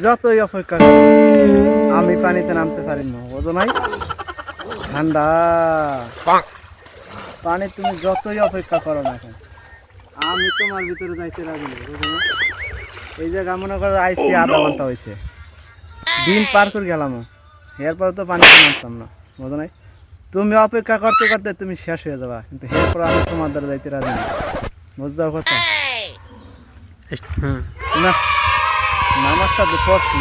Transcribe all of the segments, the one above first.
যতই অপেক্ষা করো আমি পানিতে নামতে পারি না, বুঝো নাই? ঠান্ডা পানি, তুমি যতই অপেক্ষা করো না কেন আমি তোমার ভিতরে যাইতে রাজি নেই, বুঝো না? এই জায়গা মনে করো আইসি আধা ঘন্টা হয়েছে, দিন পার করে গেলাম, এরপর তো পানিতে নামতাম না, বুঝো নাই? তুমি অপেক্ষা করতে করতে তুমি শেষ হয়ে যাবা, কিন্তু এরপর আমি তোমার দ্বারা যাইতে রাজি নেই, বুঝতে কথা না? নামাজটা তো পড়ছি,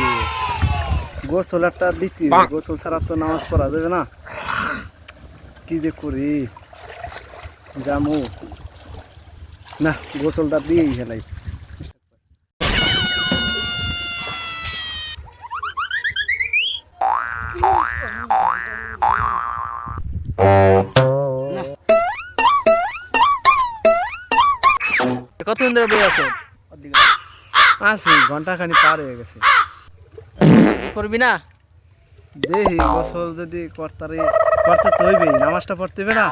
গোসল একটা দিতে হবে, গোসল ছাড়া তো নামাজ পড়া যাবে না। কি যে করি, জামু না, গোসলটা দিয়েই ফেলাই। কতক্ষণ ধরে বই আছো? আছি, ঘন্টা খানি পার হয়ে গেছে। করবি না? দেখি গোসল যদি করতে তো হইবেই, নামাজটা পড়তে হবে না,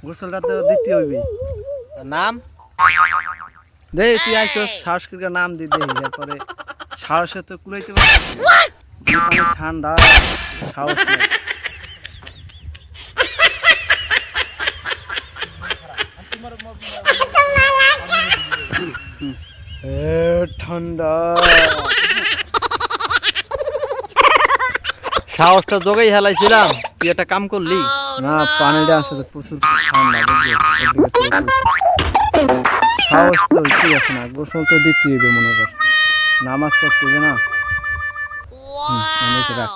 গোসলটা তো দিতে হইবেই। নাম? দেখি তুই আইসো, সাহস করে নাম দি, দেখি এরপরে সাহসে তো কুলাইতে পারছি, ঠান্ডা সাহস নেই। ঠান্ডা সাহসটা জোগাই হেলাইছিলাম, তুই একটা কাম করলি। না, পানিটা আসলে প্রচুর ঠান্ডা, বুঝলি? সাহস তো ঠিক আছে না, গোসল তো দিতে হবে, মনে কর নামাজ পড়তে হবে না। রাখ।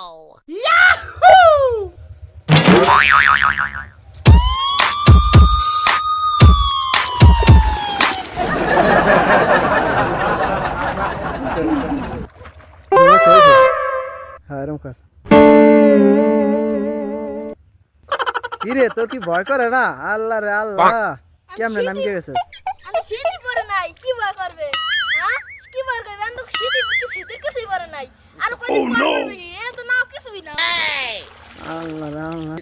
হ্যাঁ, এরকম কর। কিরে, তোর কি ভয় করে না? আল্লাহ রে আল্লাহ, কেমনে নামিয়ে গেছে? আমি শীতই পরে নাই, কি ভয় করবে? হ্যাঁ, কি ভয় করবে? আমি তো শীতের কিছুই পরে নাই। আর কয়দিন পর করবি, এ তো নাও কিছুই না। আল্লাহ রে আল্লাহ।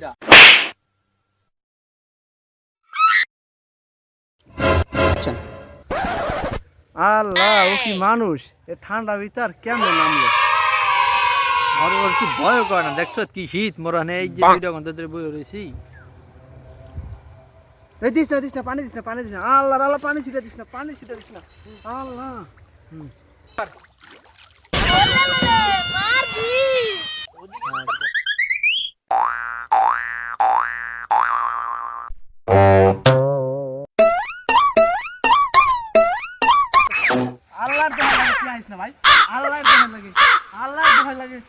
আল্লাহ, ও কি মানুষ? এ ঠান্ডা ভিতর কেমনে নামলো? আর ওর একটু ভয় করে না, দেখছো কি শীত মরানে, এই যে 2 ঘন্টা ধরে বই রয়েছি। এই দিস না, পানি দিস না। আল্লাহ রে আল্লাহ, পানি ছিটা দিস না। আল্লাহ। মারবি। আল্লাহর দোহাই লাগে, তুই আইস না ভাই। আল্লাহর দোহাই লাগে।